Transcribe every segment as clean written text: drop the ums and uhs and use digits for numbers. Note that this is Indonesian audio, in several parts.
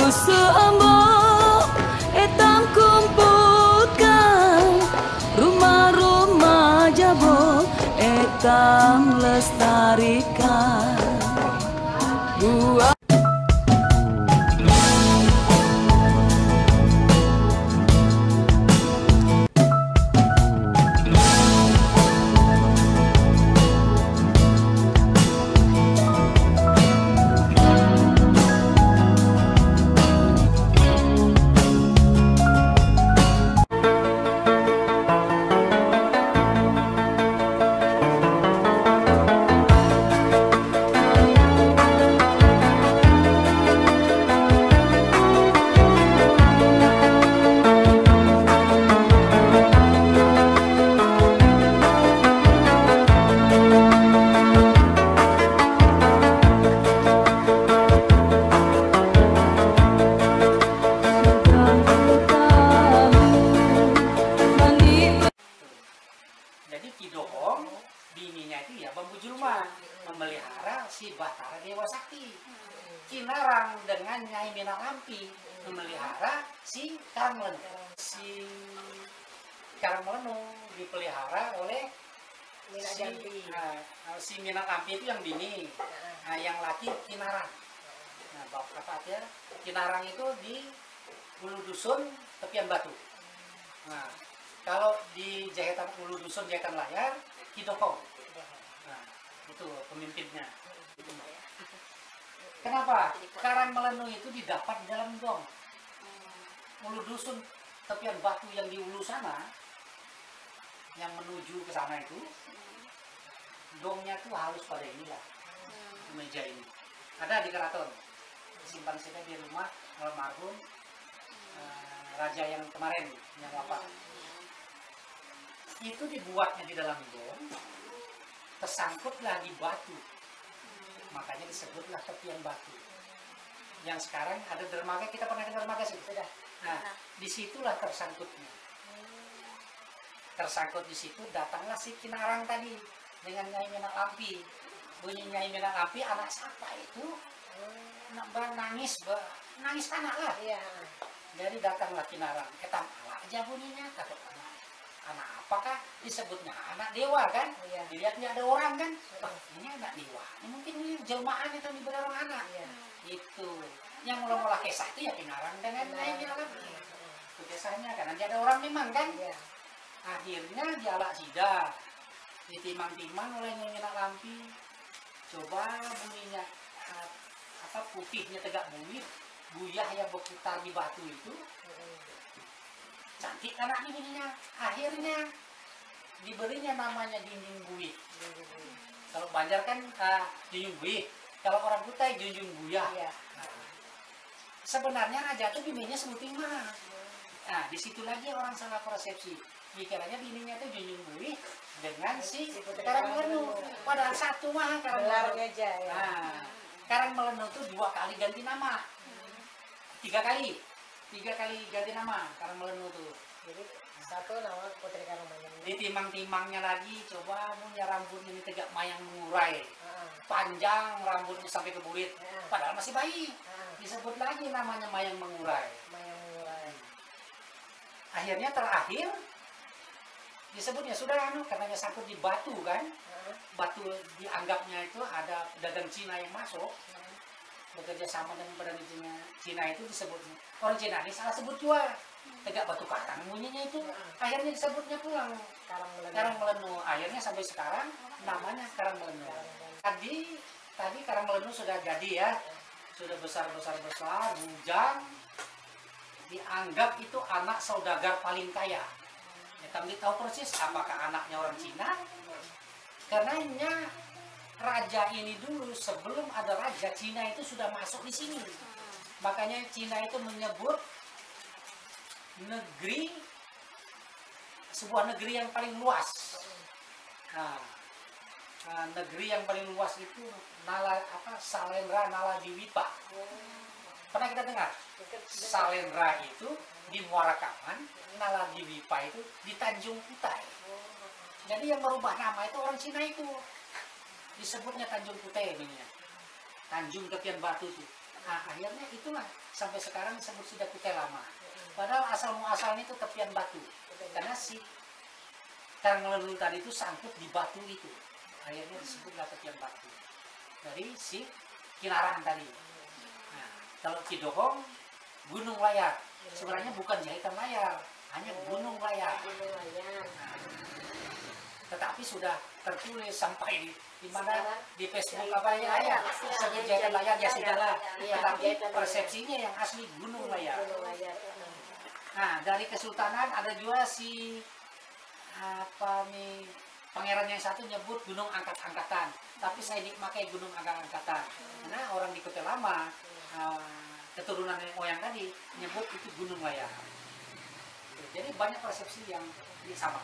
seembok etang kumpulkan rumah-rumah jabok etang lestarikan buat bininya itu ya Bambu Julma memelihara si Batara Dewa Sakti. Kinarang dengan Nyai Minalampi memelihara si Karangmelenu. Si Karangmelenu dipelihara oleh si Minalampi itu yang bini, nah, yang laki Kinarang. Nah, bapak kata Kinarang itu di Ulu Dusun Tepian Batu. Nah, kalau di Jahitan Ulu Dusun Jahitan Layar Kidokong. Nah, itu pemimpinnya. Kenapa? Karangmelenu itu didapat di dalam gong. Ulu Dusun Tepian Batu yang di ulu sana, yang menuju ke sana itu, gongnya tuh halus pada inilah, meja ini. Ada di keraton, simpan saja di rumah almarhum raja yang kemarin yang wafat. Itu dibuatnya di dalam gong, tersangkutlah di batu, makanya disebutlah tepian batu. Yang sekarang ada dermaga, kita pernah ke dermaga sih, sudah. Nah, disitulah tersangkutnya. Tersangkut di situ, datanglah si Kinarang tadi dengan Nyai Minalampi. Bunyi Nyai Minalampi, anak siapa itu? Nangis, nangis anak lah. Jadi datanglah Kinarang, ketang ala aja bunyinya, kata anak apakah disebutnya anak dewa kan? Dilihatnya ada orang kan? Ini anak dewa. Ini mungkin ini jelmaan itu di orang anak. Itu yang mula-mula kisah itu ya Kinarang dengan Nyai Minalampi. Itu kisahnya kan nanti ada orang memang kan? Akhirnya dialak sida, ditimang-timang oleh Nyai Minalampi. Coba bunyinya apa putihnya tegak buyut, buyah yang berputar di batu itu. Cantik anaknya bunyinya. Akhirnya diberinya namanya Junjung Buih. Kalau Banjar kan Junjung Buih. Kalau orang Kutai Junjung Buyah. Sebenarnya raja itu bininya Sebuting Mah. Nah, di situ lagi orang salah persepsi. Dikiranya bininya itu Junjung Buih dengan si Karangmelenu. Padahal satu mah Karangmelenu. Nah, Karangmelenu itu 2 kali ganti nama. 3 kali ganti nama Karangmelenu itu. Jadi satu nama Putri Karangmelenu. Ditimang-timangnya lagi, coba punya rambutnya ini tegak mayang mengurai. Panjang rambutnya sampai ke burit. Padahal masih bayi. Disebut lagi namanya mayang mengurai. Akhirnya terakhir disebutnya sudah karena sangkut di batu kan. Batu dianggapnya itu ada pedagang Cina yang masuk. Bekerja sama dengan pedagang Cina itu disebutnya. Orang Cina ini salah sebut juga. Tegak batu karang bunyinya itu. Akhirnya disebutnya pulang Karangmelenu. Akhirnya sampai sekarang namanya Karangmelenu. Tadi Karangmelenu sudah jadi ya. Sudah besar, bujang. Dianggap itu anak saudagar paling kaya. Ya, kami tahu persis apakah anaknya orang Cina. Karenanya raja ini dulu sebelum ada raja Cina itu sudah masuk di sini. Makanya Cina itu menyebut sebuah negeri yang paling luas. Negeri yang paling luas itu Salendra Naladiwipa. Pernah kita dengar? Salendra itu di Muarakaman, Naladiwipa itu di Tanjung Kutai. Jadi yang merubah nama itu orang Cina itu. Disebutnya Tanjung Kutai namanya. Tanjung Tepian Batu itu. Nah, akhirnya itulah sampai sekarang disebut sudah Kutai Lama. Padahal asal muasalnya itu tepian batu. Karena si Karangleluh tadi itu sangkut di batu itu. Akhirnya disebutlah tepian batu. Dari si Kinarang tadi. Nah, kalau Cidohong, Gunung Layar. Sebenarnya bukan jahitan layar, hanya gunung layar. Nah, tetapi sudah tertulis sampai di mana di Facebook apa ya, sebut jahitan layar ya sudahlah. Tetapi persepsinya yang asli gunung layar. Nah, dari kesultanan ada juga si apa nih pangeran yang satu nyebut gunung angkat-angkatan, tapi saya pakai gunung angkat-angkatan karena orang di Kutai Lama keturunan nenek moyang tadi nyebut itu gunung layar. Jadi banyak persepsi yang sama.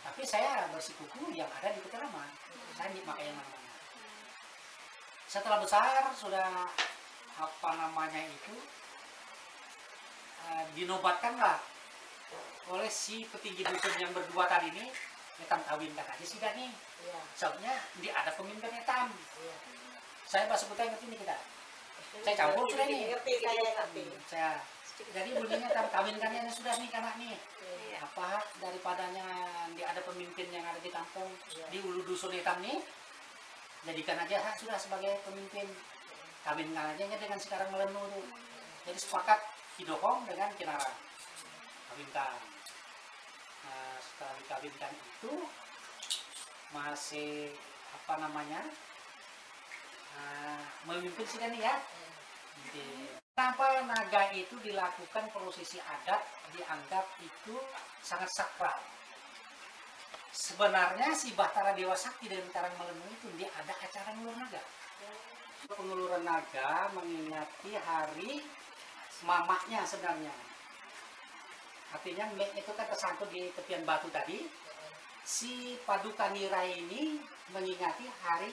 Tapi saya bersikuku yang ada di Kutai Lama, saya pakai yang mana-mana. Setelah besar sudah apa namanya itu dinobatkanlah oleh si petinggi dusun yang berdua tadi ini, Etam kawinkan aja sih nih. Soalnya dia ada pemimpin Etam. Saya bahasa Kutai ngerti nih kita. Saya campur sudah nih. Saya jadi bunyinya Etam kawinkannya sudah nih anak nih. Apa daripadanya dia ada pemimpin yang ada di kampung di ulu dusun Etam nih, jadikan aja sudah sebagai pemimpin. Kawinkan aja dengan sekarang Melenu tuh. Jadi sepakat Cidohong dengan Kinarang. Kawinkan. Nah, setelah dikawinkan itu masih apa namanya memimpin sih kan ya. Kenapa naga itu dilakukan prosesi adat dianggap itu sangat sakral? Sebenarnya si Bahtara Dewa Sakti dan Karangleluh itu dia ada acara ngulur naga. Penguluran naga mengingati hari mamaknya sebenarnya. Artinya mek itu kan tersangkut di tepian batu tadi. Si Paduka Nira ini mengingati hari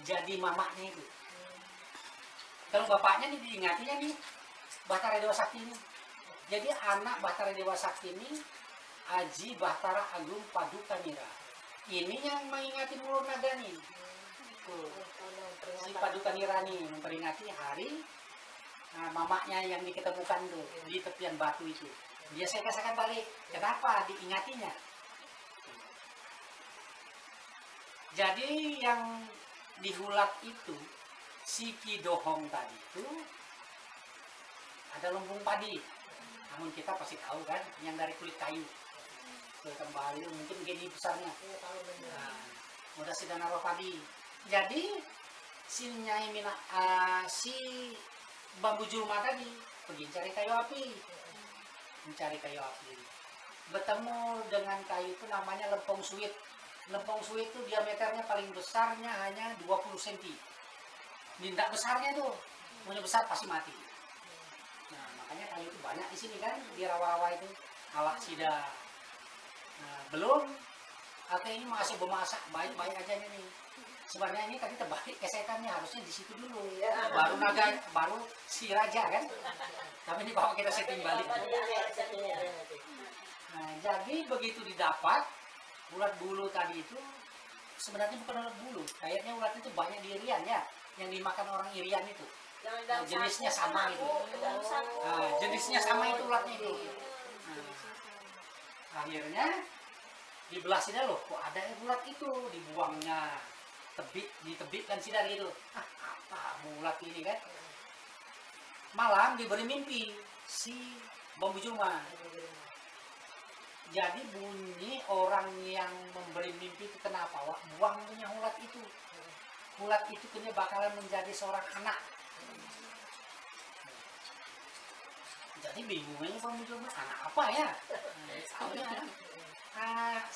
jadi mamaknya itu. Kalau bapaknya nih diingatinya nih Bahtara Dewa Sakti ini. Jadi anak Bahtara Dewa Sakti ini Aji Bahtara Agung Paduka Nira. Ini yang mengingati ngulur naga nih. Tuh. Si Paduka Nira nih memperingati hari mamaknya yang diketemukan tuh di tepian batu itu. Dia saya katakan balik, kenapa diingatinya? Jadi yang dihulat itu si Cidohong tadi itu ada lumbung padi. Namun kita pasti tahu kan, yang dari kulit kayu. Kembali mungkin gini besarnya. Nah, mudah sudah naruh padi. Jadi si Nyai si Bambu Julma tadi pergi cari kayu api. Mencari kayu api. Bertemu dengan kayu itu namanya lempong suwit. Lempong suwit itu diameternya paling besarnya hanya 20 cm. Nindak besarnya tuh, punya besar pasti mati. Nah, makanya kayu itu banyak di sini kan, di rawa-rawa itu. Alak sida. Nah, belum, artinya ini masih bermasak, baik-baik aja nih. Sebenarnya ini tadi terbalik kesetannya, harusnya di situ dulu. Baru naga, baru si raja kan. Tapi ini bawa kita setting balik. Nah, jadi begitu didapat, ulat bulu tadi itu sebenarnya bukan ulat bulu. Kayaknya ulat itu banyak di Irian ya, yang dimakan orang Irian itu. Nah, jenisnya sama itu. Nah, jenisnya sama itu ulatnya itu. Nah, akhirnya dibelah sini loh, kok ada ulat itu, dibuangnya. Ditebitkan sidar gitu. Apa ulat ini kan? Malam diberi mimpi si Bambu Julma. Jadi bunyi orang yang memberi mimpi itu kenapa? Wah, buang punya ulat itu. Ulat itu kayaknya bakalan menjadi seorang anak. Jadi bingungnya Bambu Julma, anak apa ya?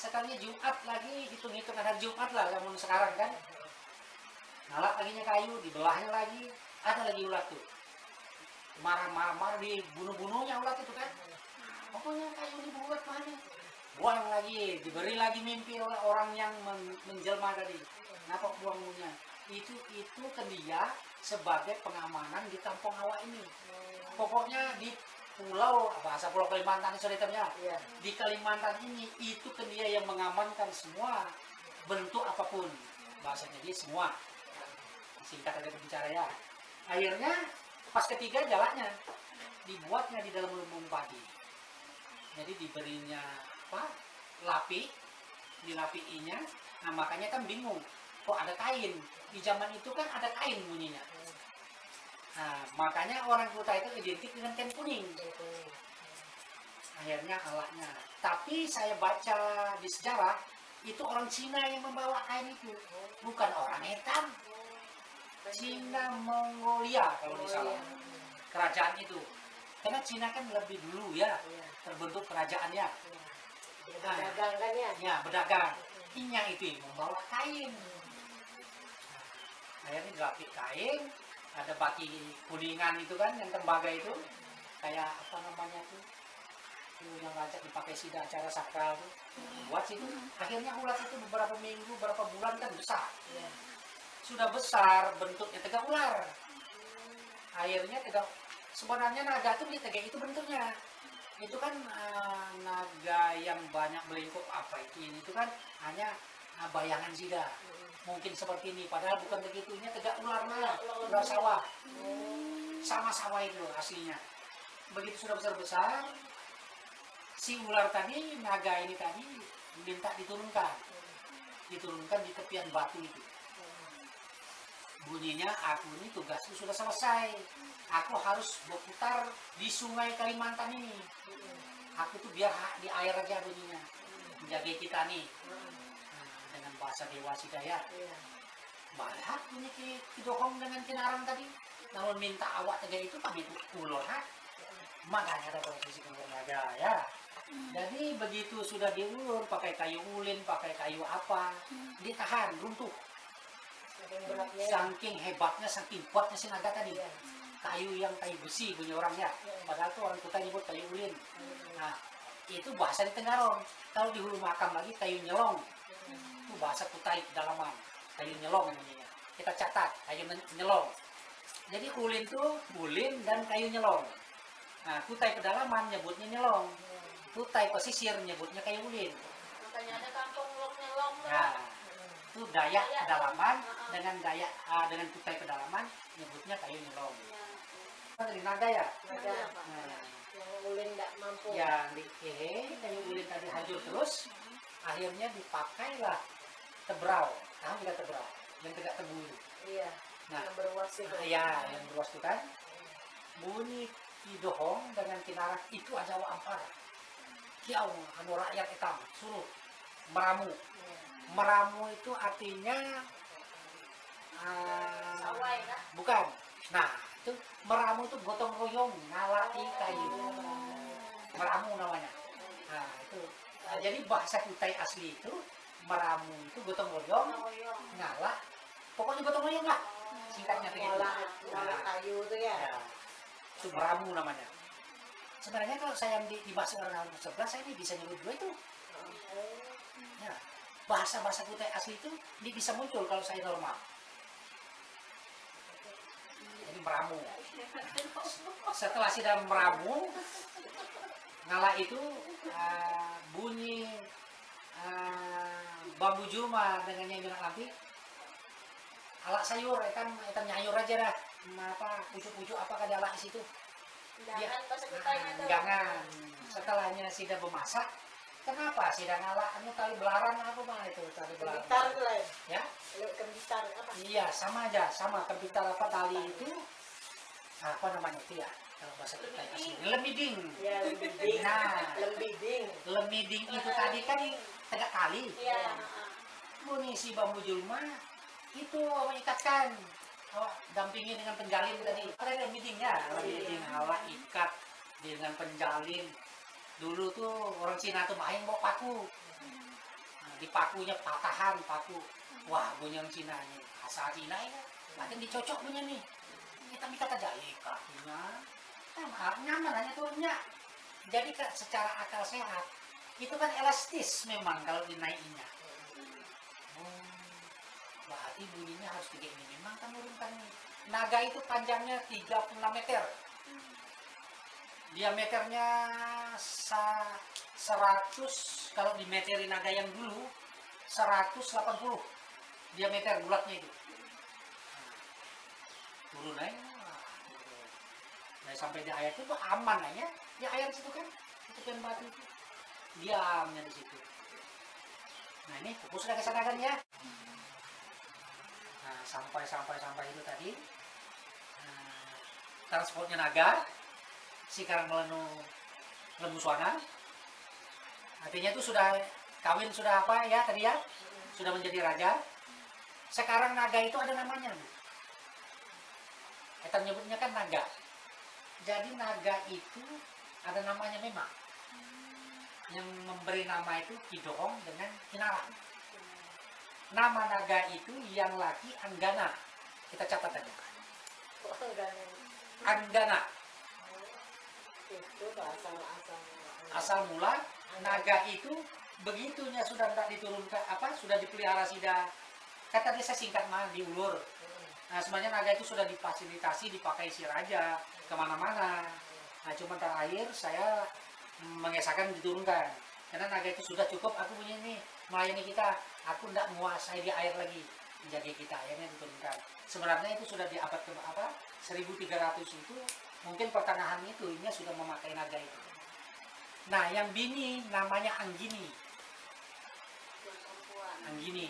Sekalinya Jumat lagi, hitung-hitung ada Jumat lah zaman sekarang kan. Nalak laginya kayu, dibelahnya lagi, ada lagi ulat tuh. Marah-marah dibunuh-bunuhnya ulat itu kan. Pokoknya kayu dibuat mana? Buang lagi, diberi lagi mimpi oleh orang yang menjelma tadi. Kenapa buangnya? Itu ke dia sebagai pengamanan di kampung awak ini. Pokoknya di pulau, bahasa Pulau Kalimantan itu ya. Di Kalimantan ini itu ke dia yang mengamankan semua bentuk apapun. Bahasanya dia semua. Singkat aja berbicara ya. Akhirnya pas ketiga jalannya dibuatnya di dalam lumbung padi. Jadi diberinya apa? Lapi, dilapiinya. Nah makanya kan bingung, kok ada kain? Di zaman itu kan ada kain bunyinya. Nah makanya orang Kutai itu identik dengan kain kuning. Akhirnya alatnya. Tapi saya baca di sejarah itu orang Cina yang membawa kain itu, bukan orang hitam. Cina Mongolia kalau tidak salah, kerajaan itu. Karena Cina kan lebih dulu ya terbentuk kerajaannya. Berdagang kan ya? Ya berdagang. Inya itu yang membawa kain. Akhirnya dilapis kain, ada baki kuningan itu kan yang tembaga itu, kayak apa namanya tuh, yang ngajak dipakai sida acara sakral tuh, buat situ. Akhirnya ulat itu beberapa minggu, beberapa bulan kan besar. Sudah besar bentuknya tegak ular. Akhirnya tegak, sebenarnya naga itu di tegak itu bentuknya. Itu kan naga yang banyak melingkup apa itu kan hanya bayangan sida. Mungkin seperti ini, padahal bukan begitunya tegak ular mana, ular sawah. Sama sawah itu aslinya. Begitu sudah besar-besar, si ular tadi, naga ini tadi minta diturunkan di tepian batu itu. Bunyinya, aku ini tugasku sudah selesai, aku harus berputar di sungai Kalimantan ini. Aku tuh biar di air aja bunyinya, menjaga kita nih. Dengan bahasa Dewa Sidaya. Malah punya kidohong dengan kinarang tadi, namun minta awak tega itu kami ulur ha. Makanya ada posisi naga ya. Jadi begitu sudah diulur pakai kayu ulin, pakai kayu apa, ditahan runtuh. Saking hebatnya, saking kuatnya si naga tadi. Kayu yang kayu besi punya orangnya. Padahal tuh orang Kutai nyebut kayu ulin. Nah, itu bahasa di Tenggarong. Kalau di Hulu Makam lagi kayu nyelong. Itu bahasa Kutai pedalaman. Kayu nyelong namanya. Kita catat kayu nyelong. Jadi ulin tuh ulin dan kayu nyelong. Nah, Kutai pedalaman nyebutnya nyelong. Kutai pesisir nyebutnya kayu ulin. Makanya ada kampung nyelong. Nah, itu Dayak pedalaman dengan dengan Kutai pedalaman nyebutnya kayu nyelong. Dari naga ya? Naga. Nah, Yang ulin tidak mampu. yang kayu ulin tadi hancur terus, akhirnya dipakailah tebrau. Tahu nggak tebrau? Yang tegak tebu itu. Iya. Nah, Yang beruas itu. ya yang beruas itu kan. Bunyi kidohong dengan kinarang itu aja wa ampara. Kiau anu rakyat hitam suruh meramu. Meramu itu artinya Sawai kan? bukan. Nah, itu meramu itu gotong royong ngalai kayu. Meramu namanya. Nah, itu. Jadi bahasa Kutai asli itu meramu itu gotong royong, ngalah. Pokoknya gotong royong lah. Singkatnya begitu. Ngolah kayu itu ya. Ya, itu meramu namanya. Sebenarnya kalau saya di bahasa orang sebelah saya ini bisa nyebut dua itu. Ya, bahasa-bahasa Kutai asli itu ini bisa muncul kalau saya normal. Jadi meramu. Setelah sudah meramu, ngalah itu bunyi bambu juma dengan nyanyi lampi. Alak sayur, ikan nyayur aja dah. Apa pucuk-pucuk apakah ada alak di situ? Jangan bahasa Kutainya tuh. Jangan. Setelahnya sudah memasak, kenapa sudah ngalah? Anu tali belaran apa mah itu tali belaran? Kembitar itu lah. Ya? Kembitar apa? Iya, sama aja, sama kembitar apa tali itu apa namanya itu ya? Kalau bahasa Kutai asli lemiding. Ya, lembiding. Nah, Lembiding. lemiding itu tadi kan tegak tali. Iya. Bunyi si bambu julma itu mengikatkan. Dampingi dengan penjalin tadi. Ada lemidingnya, lemiding awak ikat dengan penjalin. Dulu tuh orang Cina tuh main bawa paku. Nah, di pakunya patahan paku. Wah, bunyi orang Cina ini. Asal Cina ya. Makin dicocok punya nih. Kita ikat aja ikatnya. Nyaman hanya turunnya. Jadi secara akal sehat itu kan elastis memang kalau dinaikinya. Berarti bunyinya harus begini. Memang kan menurunkan nih. Naga itu panjangnya 36 meter. Diameternya 100, kalau dimeteri naga yang dulu 180 diameter bulatnya itu. Turun aja Saya sampai di air itu aman aja. Di air situ kan, itu kan batu itu. Diamnya di situ. Nah ini pupus sudah kesana kan ya. Nah sampai itu tadi. Nah, transportnya naga. Si Karangmelenu Lembu Suwana. Artinya itu sudah kawin, sudah apa ya tadi ya. Sudah menjadi raja. Sekarang naga itu ada namanya. Kita nyebutnya kan naga. Jadi naga itu ada namanya memang. Yang memberi nama itu Kidong dengan Kinara. Nama naga itu yang laki Anggana. Kita catat aja. Kok enggak nih? Anggana. Itu asal Asal mula naga itu begitunya sudah tidak diturunkan apa sudah dipelihara sida. Kata dia saya singkat mah diulur. Nah sebenarnya naga itu sudah difasilitasi dipakai si raja kemana-mana. Nah cuma terakhir saya mengesahkan diturunkan karena naga itu sudah cukup aku punya ini melayani kita, aku tidak menguasai di air lagi menjaga kita, akhirnya diturunkan. Sebenarnya itu sudah di abad ke apa 1300 itu mungkin pertengahan itu ini sudah memakai naga itu. Nah yang bini namanya Anggini. Anggini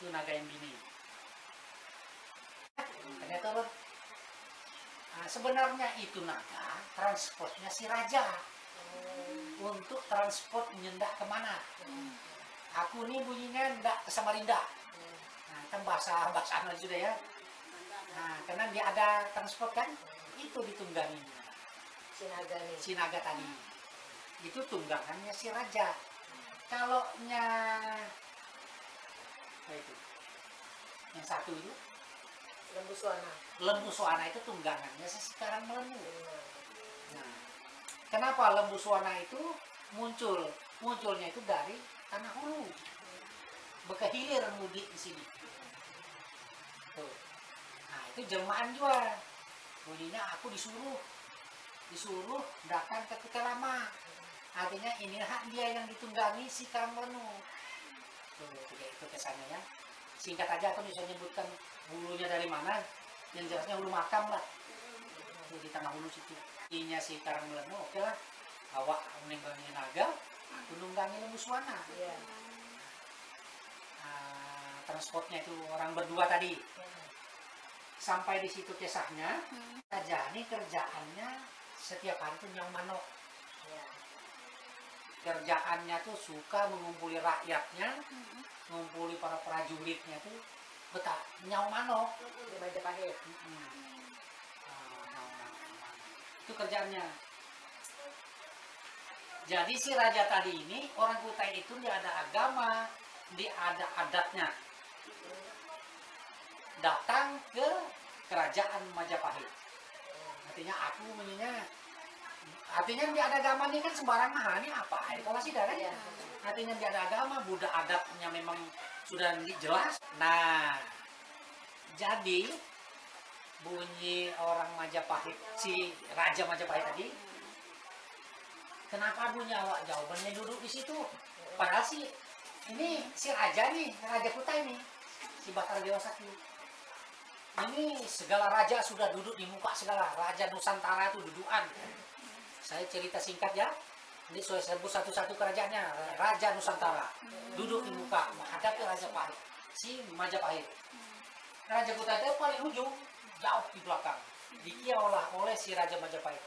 itu naga yang bini. Ternyata nah, sebenarnya itu naga transportnya si raja untuk transport menyendak kemana. Aku nih bunyinya ndak ke Samarinda. Nah kan bahasa anak sudah ya. Nah karena dia ada transport kan itu ditunggangi si naga tadi. Itu tunggangannya si raja. Kalau apa itu yang satu itu Lembu Suwana itu tunggangannya sekarang Melenu. Nah, kenapa Lembu Suwana itu munculnya itu dari Tanah Hulu. Berkehilir mudik di sini. Tuh. Nah, itu jelmaan juga. Bunyinya aku disuruh datang ke Kota Lama. Artinya inilah dia yang ditunggangi si Karangmelenu. Tuh, itu kesannya ya. Singkat aja aku bisa nyebutkan hulunya dari mana, yang jelasnya hulu makam lah. Itu di Tanah Hulu situ. Ininya si Karangmelenu, oke lah. Awak menunggangi naga, aku nunggangi Lembu Suwana. Iya. Transportnya itu orang berdua tadi. Sampai di situ kisahnya, raja ini kerjaannya setiap hari itu nyong manok. Iya. Kerjaannya tuh suka mengumpuli rakyatnya, mengumpuli para prajuritnya tuh betah nyau manok Di Majapahit. itu kerjaannya. Jadi si raja tadi ini orang Kutai itu dia ada agama, dia ada adatnya. Datang ke kerajaan Majapahit. Artinya aku menyinya. Artinya dia ada agama ini kan sembarang mah ini apa? Kalau sih kan? Iya. Artinya dia ada agama, Buddha adatnya memang sudah jelas. Nah, jadi bunyi orang Majapahit, si Raja Majapahit tadi, kenapa bunyi awak jawabannya duduk di situ? Padahal sih ini si raja nih, Raja Kutai nih, si Batar Dewa Sakti. Ini segala raja sudah duduk di muka segala raja Nusantara itu dudukan. Saya cerita singkat ya. Ini saya sebut satu-satu kerajaannya. Raja Nusantara duduk di muka menghadapi Raja Pahit, si Majapahit. Raja Kutai itu paling ujung, jauh di belakang. Dikiaulah oleh si Raja Majapahit.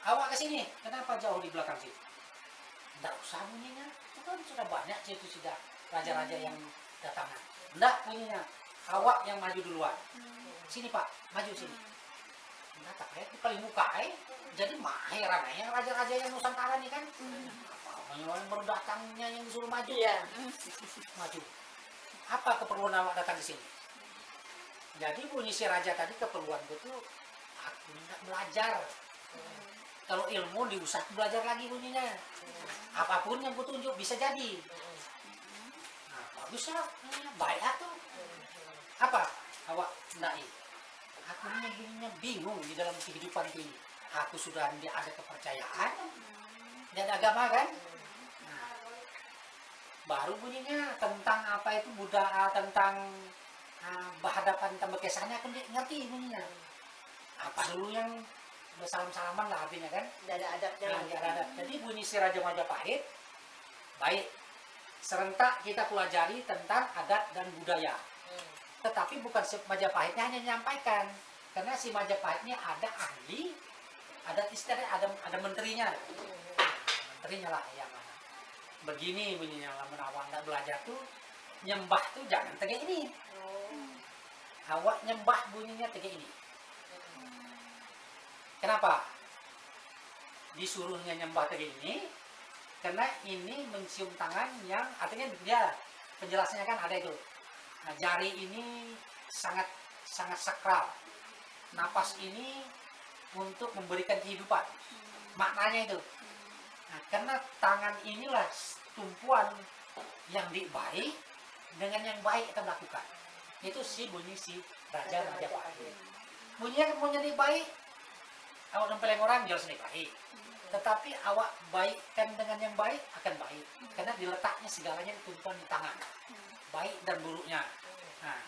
Awak ke sini, kenapa jauh di belakang sih? Tidak usah bunyinya. Itu kan sudah banyak situ sudah raja-raja yang datangan. Tidak bunyinya. Awak yang maju duluan. Sini Pak, maju sini. Enggak tak di paling muka Jadi heran ya raja-raja yang Nusantara nih kan. Orang baru datangnya yang disuruh maju. Iya. Maju. Apa keperluan awak datang ke sini? Jadi bunyi si raja tadi keperluan itu aku tidak belajar. Kalau ilmu diusah belajar lagi bunyinya. Apapun yang kutunjuk bisa jadi. Nah, bagus lah. Baik tuh. Apa? Awak ndai. Aku ini bingung di dalam kehidupan ini. Aku sudah ada kepercayaan dan agama kan. Nah, baru bunyinya tentang apa itu Buddha, tentang berhadapan tambah kesannya aku ngerti bunyinya. Apa dulu yang bersalam-salaman lah artinya kan. Tidak ada adabnya Nah, lagi. nggak ada. Jadi bunyi si Raja Majapahit, baik, serentak kita pelajari tentang adat dan budaya. Tetapi bukan si Majapahitnya hanya menyampaikan, karena si Majapahitnya ada ahli, adat istiadat, ada menterinya. Menterinya lah yang mana. Begini bunyinya, lamun awak nggak belajar tuh, nyembah tuh jangan tegak ini. Awak nyembah bunyinya tegak ini. Kenapa? Disuruhnya nyembah tegak ini, karena ini mencium tangan yang artinya dia penjelasannya kan ada itu. Nah, jari ini sangat sakral. Napas ini untuk memberikan kehidupan. Maknanya itu. Nah, karena tangan inilah tumpuan yang baik dengan yang baik kita melakukan. Itu bunyi si Raja Majapahit. Bunyinya mau jadi baik, awak nempeleng orang jelas nih baik. Tetapi awak baikkan dengan yang baik akan baik. Karena diletaknya segalanya tumpuan di tangan. Baik dan buruknya. Nah,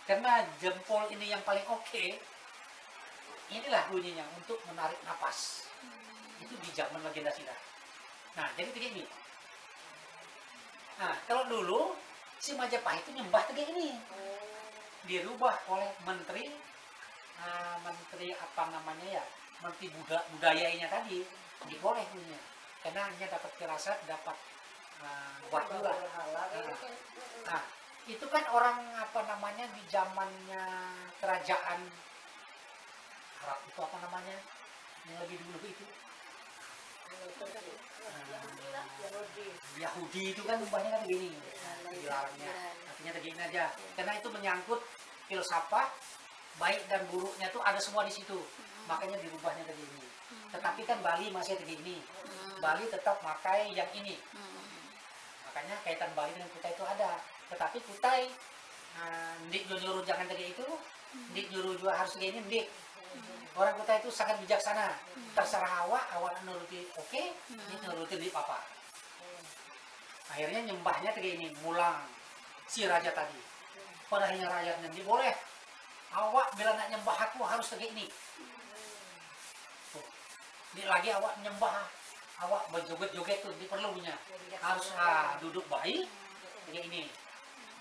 karena jempol ini yang paling oke, inilah bunyinya untuk menarik napas. Itu di zaman legenda Sina. Nah, jadi begini. Nah, kalau dulu si Majapahit itu nyembah kayak ini. Dirubah oleh menteri apa namanya ya, menteri budayanya tadi, diboleh punya. Karena hanya dapat firasat, dapat waktu lah. Nah, itu kan orang apa namanya di zamannya kerajaan Arab itu apa namanya yang lebih dulu itu Yahudi itu kan rupanya kan begini dilarangnya, artinya begini aja karena itu menyangkut filsafat baik dan buruknya itu ada semua di situ, makanya dirubahnya begini. Tetapi kan Bali masih begini, Bali tetap pakai yang ini, makanya kaitan Bali dengan Kutai itu ada. Tetapi Kutai ndik nyuruh jangan kayak itu, ndik nyuruh juga harus kayak ini, ndik. Orang Kutai itu sangat bijaksana, terserah awak nuruti oke, ndik nuruti ndik apa. Akhirnya nyembahnya kayak ini, mulang si raja tadi. Padahal rakyatnya ndik boleh. Awak bila nak nyembah aku harus kayak ini. Ndik lagi awak nyembah, awak berjoget-joget tuh diperlunya. Harus duduk baik kayak ini.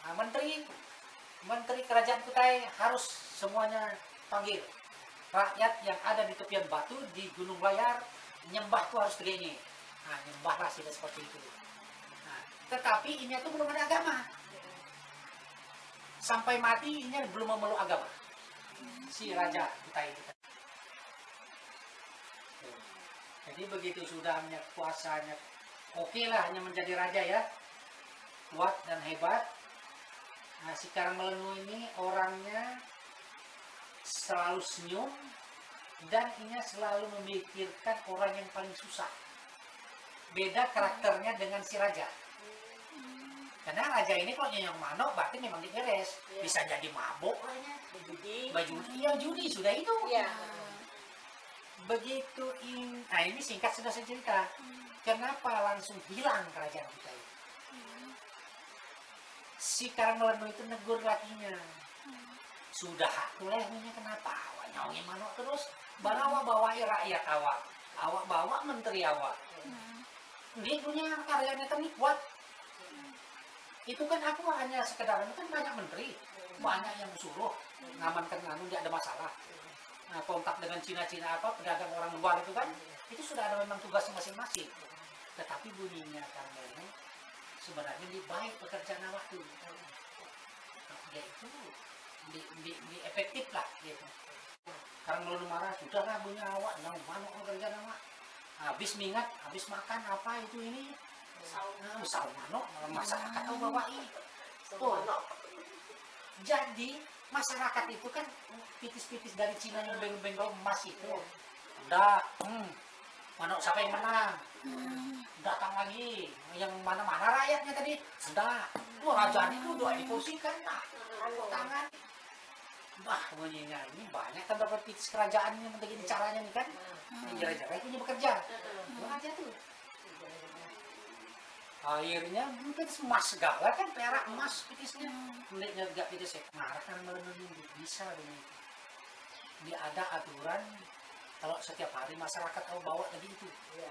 Nah, menteri kerajaan Kutai harus semuanya panggil rakyat yang ada di tepian batu di Gunung Layar, nyembah tuh harus begini. Nah, nyembahlah sudah seperti itu. Nah, tetapi ini tuh belum ada agama. Sampai mati ini belum memeluk agama. Si raja Kutai itu. Jadi begitu sudah kuasanya, oke lah hanya menjadi raja ya, kuat dan hebat. Nah, si Karangmelenu ini orangnya selalu senyum dan ini selalu memikirkan orang yang paling susah. Beda karakternya dengan si raja. Karena raja ini kalau yang manok berarti memang diberes. Bisa jadi mabuk lahnya. Baju iya judi sudah itu. Begitu nah ini singkat sudah saya cerita. Kenapa langsung hilang kerajaan kita ini? Si Karangmelenu itu negur lakinya. Sudah aku lehnya kenapa awak nyawangin manok terus? Bawa bawai rakyat awak. Awak bawa menteri awak. Dia punya karyanya kan kuat. Itu kan aku hanya sekedar itu kan banyak menteri. Banyak yang suruh ngamankan nganu tidak ada masalah. Nah, kontak dengan Cina-Cina apa pedagang orang luar itu kan itu sudah ada memang tugasnya masing-masing. Tetapi bunyinya Karangmelenu sebenarnya lebih baik pekerjaan awak tuh. Dia itu di efektif lah gitu. Karangmelenu marah sudah lah punya awak yang mana pekerjaan awak. Habis mingat, habis makan apa itu ini saung manok masyarakat tahu bawain. Tuh. Jadi masyarakat itu kan pitis-pitis dari Cina yang bengkel emas itu. Udah, manok siapa yang menang? Datang lagi yang mana-mana rakyatnya tadi. Udah, raja itu doa diposisikan nah. Tangan. Bah, bunyinya ini banyak kan dapat pitis kerajaan yang begini caranya nih kan. Raja-raja punya bekerja. Raja tuh. Akhirnya mungkin emas segala kan perak emas pitisnya. Kulitnya enggak pitis ya. Marah kan melenu bisa begitu. Dia ada aturan Kalau setiap hari masyarakat kalau bawa lagi itu, Iya.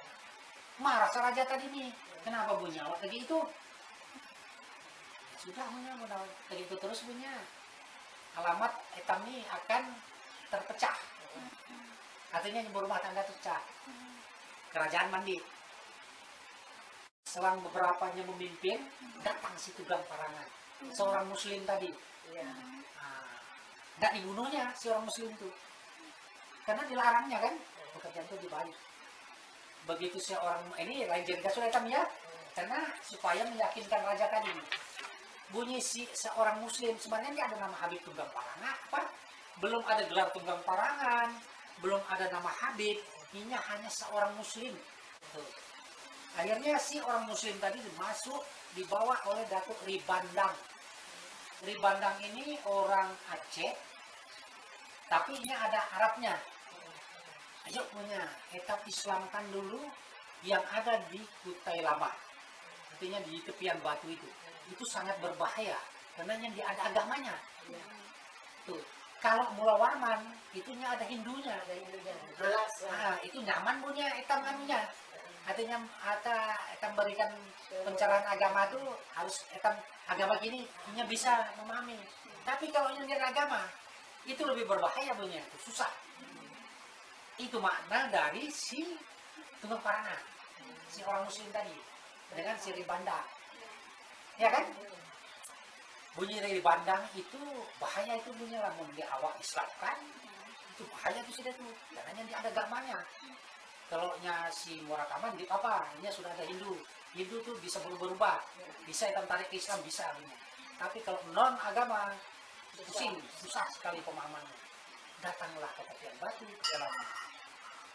marah si raja tadi nih, kenapa punya awak lagi itu? Ya sudah punya lagi itu terus punya alamat etam ini akan terpecah. Artinya berumah tangga terpecah. Kerajaan mandi. Selang beberapanya memimpin, datang si Tunggang Parangan, seorang muslim tadi. Iya. Nggak dibunuhnya si orang muslim itu, karena dilarangnya kan, pekerjaan itu dibalik. Begitu si orang ini lain cerita sudah hitam ya, karena supaya meyakinkan raja tadi. Bunyi si seorang muslim, sebenarnya dia ada nama Habib Tunggang Parangan, apa? Belum ada gelar Tunggang Parangan, belum ada nama Habib, ini hanya seorang muslim. Tuh. Akhirnya si orang muslim tadi masuk, dibawa oleh Datuk Ribandang. Ribandang ini orang Aceh, tapi ini ada Arabnya. Ayo punya etap Islamkan dulu yang ada di Kutai Lama, artinya di tepian batu itu. Itu sangat berbahaya karena yang dia ada agamanya. Tuh. Kalau Mula Warman itunya ada Hindunya, Ada Hindunya. Jelas lah. itu nyaman punya etam kamunya. Artinya etam berikan pencerahan agama itu harus etam agama gini, ini bisa memahami. Tapi kalau yang dari agama itu lebih berbahaya punya, itu susah. Itu makna dari si Tunggang Parangan, si orang muslim tadi dengan si Ribandang, ya kan? Bunyi dari bandang itu bahaya, itu bunyi lamun di awak Islam kan, itu bahaya itu sudah tuh, karena yang dia ada agamanya. Kalau nya si Murakaman di apa? Ini sudah ada Hindu. Hindu tuh bisa berubah, bisa hitam tarik ke Islam bisa. Punya. Tapi kalau non agama pusing, susah sekali pemahamannya. Datanglah ke tepian batu, dalam.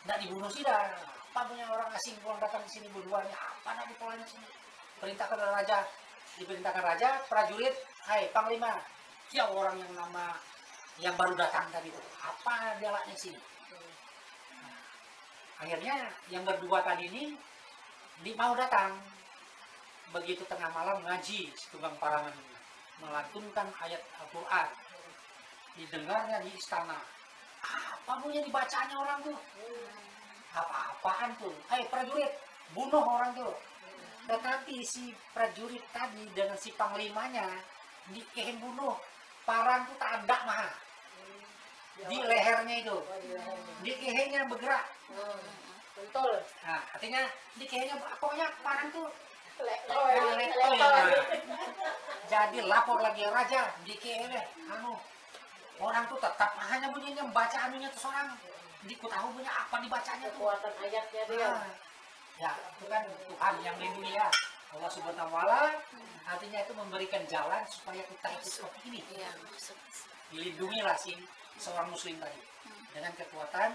Nggak dibunuh sih dah. Apa punya orang asing pulang datang ke sini berduanya? Apa nak dipolanya sini? Perintahkan oleh raja, diperintahkan raja, prajurit, hai panglima, siapa orang yang nama yang baru datang tadi itu? Apa dialaknya sini? Akhirnya yang berdua tadi ini mau datang. Begitu tengah malam ngaji si Tunggang Parangan ini, melantunkan ayat Al-Quran, didengarnya di istana. Apa punya dibacanya orang tuh? Apa-apaan tuh? Prajurit, bunuh orang tuh. Tetapi si prajurit tadi dengan si panglimanya dikehen bunuh. Parang tuh tak ada mah. Di lehernya itu, di kehenya bergerak. Betul. Nah, artinya di kehenya pokoknya parang tuh Lektoy. jadi lapor lagi raja di kehenya, orang tuh tetap hanya bunyinya membaca anunya tuh seorang, diku tahu punya apa dibacanya tuh. Kekuatan ayatnya dia. Ya, itu kan Tuhan yang melindungi ya. Allah Subhanahu wa Ta'ala artinya itu memberikan jalan supaya kita ikut seperti ini. Dilindungilah si seorang muslim tadi dengan kekuatan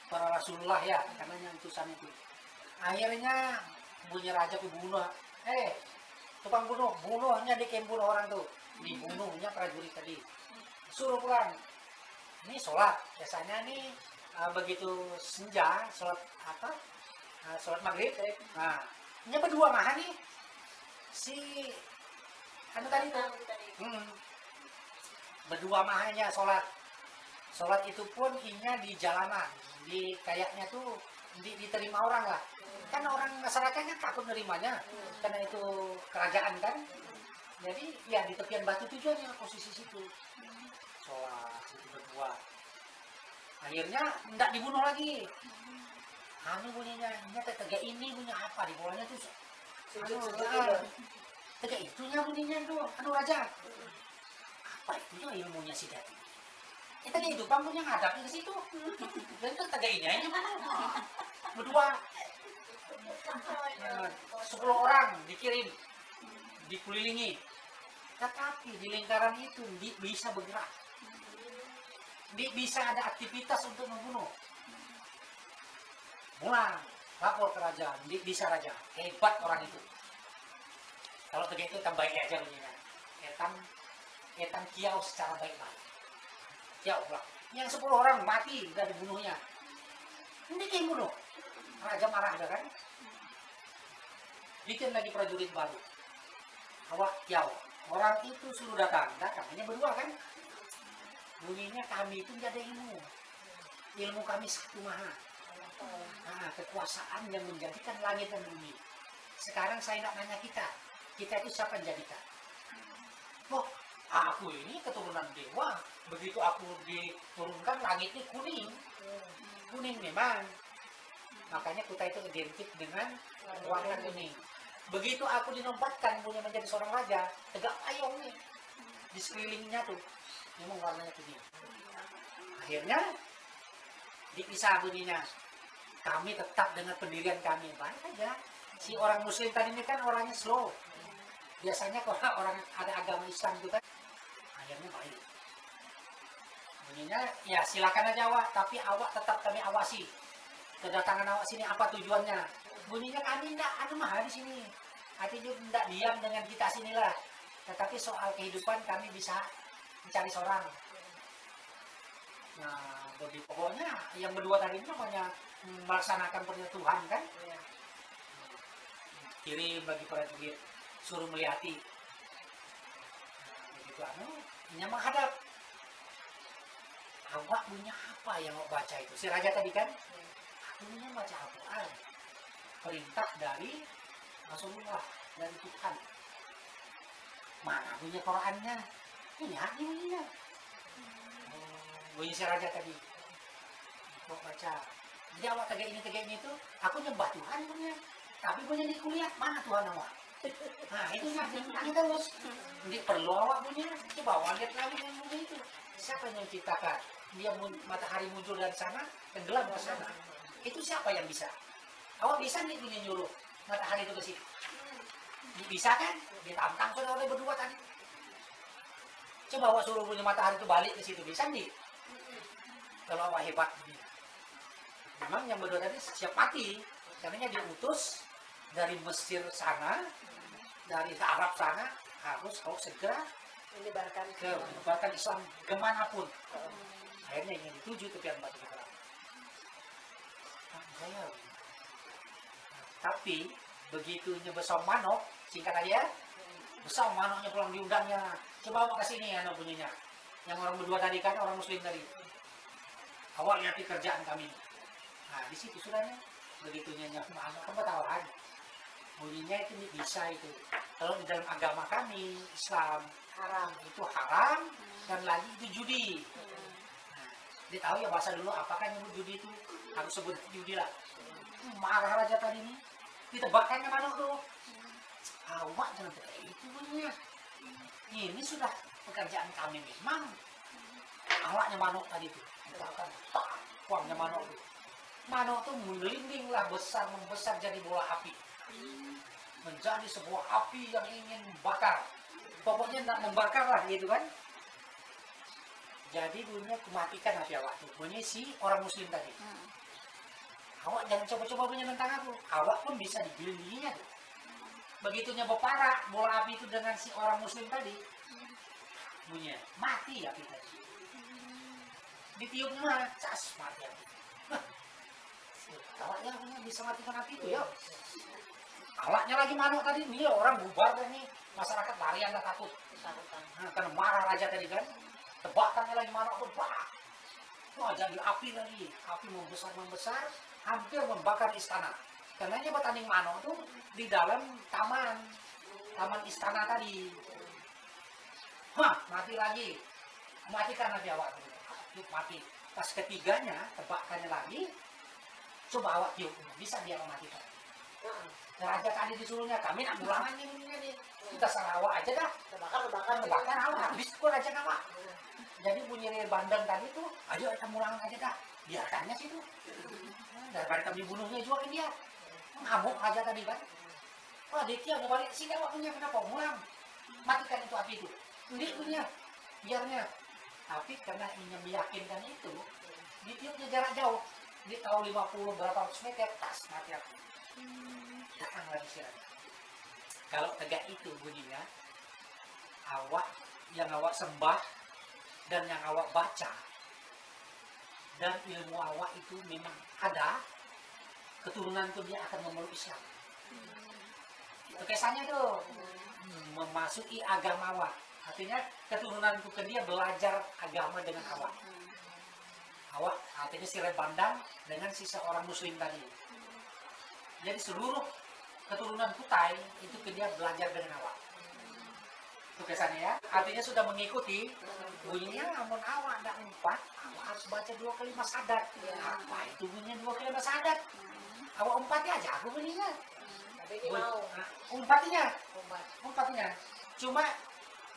para Rasulullah ya, karena yang utusan itu. Akhirnya bunyi raja kebunuh, tukang bunuhnya dikem bunuh orang tuh, dibunuhnya prajurit tadi. Suruh pulang. Ini sholat biasanya nih begitu senja sholat apa? Sholat maghrib. Nah, ini berdua mah nih si tadi tuh. Berdua mahanya sholat itu pun inya di jalanan, di kayaknya tuh diterima orang lah, kan orang masyarakatnya takut nerimanya karena itu kerajaan kan, jadi ya di tepian batu tujuannya posisi situ sholat itu berdua. Akhirnya nggak dibunuh lagi, bunyinya tegak ini punya apa di bawahnya tuh tegak itunya bunyinya tuh raja apa itunya ilmunya si Dati. Kita itu bambunya ngadap ke situ. Dan itu tegaknya ini berdua. 10 orang dikirim, dikelilingi. Tetapi di lingkaran itu bisa bergerak. Bisa ada aktivitas untuk membunuh. Pulang, lapor ke raja, bisa raja. Hebat orang itu. Kalau tegak itu baik aja begini. Etam kiau secara baik-baik. Ya Allah, yang 10 orang mati udah dibunuhnya. Ini kayak bunuh. Raja marah dah kan? Bikin lagi prajurit baru. Awak kiau. Orang itu suruh datang. Datang hanya berdua kan? Bunyinya kami itu tidak ada ilmu. ilmu kami satu maha. Nah, kekuasaan yang menjadikan langit dan bumi. Sekarang saya nak nanya kita itu siapa yang jadikan? Oh, aku ini keturunan dewa. Begitu aku diturunkan langitnya kuning. Kuning memang. Makanya kita itu identik dengan warna kuning. Begitu aku dinobatkan punya menjadi seorang raja, tegak payung nih. Di sekelilingnya tuh memang warnanya kuning. Akhirnya dipisah bunyinya. Kami tetap dengan pendirian kami. Baik aja. Si orang muslim tadi ini kan orangnya slow. Biasanya kalau orang ada agama Islam itu kan akhirnya baik. Bunyinya ya silakan aja awak, tapi awak tetap kami awasi. Kedatangan awak sini apa tujuannya? Bunyinya kami tidak ada mah di sini. Artinya tidak diam dengan kita sinilah. Tetapi soal kehidupan kami bisa mencari seorang. Nah, jadi pokoknya yang berdua tadi itu namanya melaksanakan perintah Tuhan kan? Kirim bagi prajurit, suruh melihati. Begitu ini menghadap. Awak punya apa yang awak baca itu? Si raja tadi kan? Aku punya baca Al-Quran. Perintah dari Rasulullah, dari Tuhan. Mana punya Qurannya? Punya bunyinya. Bunyi si raja tadi. Awak baca. Jadi awak tegak ini itu, aku nyembah Tuhan punya. Tapi punya di kuliah, mana Tuhan awak? Nah itu nyanyi terus. Jadi perlu awak punya. Coba awak lihat lagi yang punya itu. Siapa yang menciptakan? Dia matahari muncul dari sana, tenggelam ke sana. Itu siapa yang bisa? Awak bisa nih punya nyuruh matahari itu ke situ? Bisa kan? Ditantang saudara berdua tadi. Coba awak suruh punya matahari itu balik ke situ, bisa nih? Kalau awak hebat. Memang yang berdua tadi siap mati. Karena diutus dari Mesir sana, dari Arab sana, harus segera menyebarkan Islam kemanapun. Akhirnya ingin dituju tepian batu Ibrahim. Tapi begitu besar manok, singkat aja, besar manoknya pulang diundangnya. Coba awak kasih ini anak bunyinya. Yang orang berdua tadi kan, orang muslim tadi. Awak lihat kerjaan kami. Nah di situ sudahnya. Begitu nyanyi manok, kamu tahu kan? Bunyinya itu bisa itu. Kalau di dalam agama kami, Islam, haram. Itu haram, dan lagi itu judi. Dia tahu ya bahasa dulu apakah nyebut judi itu, aku sebut judi lah. Marah raja tadi ini, ditebakkannya manok tuh. Awak jangan kayak itu bunyinya. Ini sudah pekerjaan kami memang. Awaknya manok tadi tuh, ditebakkan, uangnya manok tuh. Manok tuh melinding lah membesar jadi bola api. Menjadi sebuah api yang ingin membakar. Pokoknya nak membakar lah gitu kan. Jadi bunyinya kematikan api awak tuh. Bunyi si orang muslim tadi. Awak jangan coba-coba punya tentang aku. Awak pun bisa digelindinginya tuh. Begitunya berparak bola api itu dengan si orang muslim tadi. Bunyinya mati api tadi. Ditiupnya mah, cas mati api. Awaknya bisa matikan api itu ya. Awaknya lagi manok tadi nih orang bubar kan nih. Masyarakat larian gak takut. Nah, karena marah raja tadi kan. Tebakannya lagi manok tuh, wah jadi api lagi. Api membesar, hampir membakar istana. Karena dia bertanding manok tuh di dalam taman istana tadi. Mati lagi. Matikan aja awak tuh. Mati. Pas ketiganya, tebakannya lagi. Coba awak tiup, bisa dia mematikan. Raja tadi disuruhnya, kami nak ulangan nih. Kita salah awak aja dah. Tebakan awak, habis itu raja awak. Jadi bunyi bandeng tadi tuh, ayo kita ulangan aja dah. Biarkannya situ. Daripada kami bunuhnya juga dia. Ngamuk aja tadi kan. Wah dia mau balik sini awak punya kenapa? Ulang. Matikan itu api itu. Ini punya. Biarnya. Tapi karena ingin meyakinkan itu, ditiupnya jarak jauh. Dia tahu 50 berapa ratus meter, tas mati aku. Datang lagi si raja. Kalau tegak itu bunyinya, awak yang awak sembah dan yang awak baca dan ilmu awak itu memang ada, keturunan itu dia akan memeluk Islam. Itu kesannya tuh memasuki agama awak. Artinya keturunan itu ke dia belajar agama dengan awak. Artinya si Rembandang dengan si seorang muslim tadi. Jadi seluruh keturunan Kutai itu dia belajar dengan awak. Itu kesannya ya. Artinya sudah mengikuti bunyinya amun awak ndak umpat, awak harus baca 2 kalimat syahadat. Apa itu bunyinya 2 kalimat syahadat? Awak umpatnya aja aku bunyinya. Tapi ini mau. Umpatnya. Umat. Umpatnya. Cuma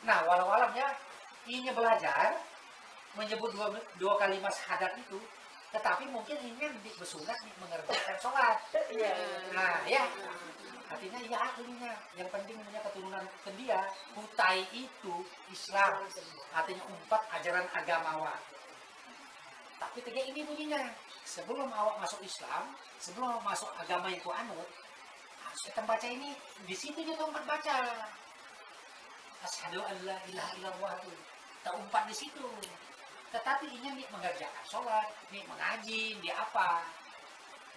nah walau-walam ya ini belajar menyebut 2 kalimat syahadat itu, tetapi mungkin ini bersunat mengerjakan sholat. Iya. Nah ya, artinya ya akhirnya yang penting punya keturunan dia Kutai itu Islam, artinya 4 ajaran agama awak. Tapi tiga ini bunyinya sebelum awak masuk Islam, sebelum awak masuk agama yang ku anut, harus kita baca ini. Di situ juga tempat baca asyhadu an la ilaha illallah itu tak umpat di situ. Tetapi ini nih mengerjakan sholat, nih mengaji, dia apa?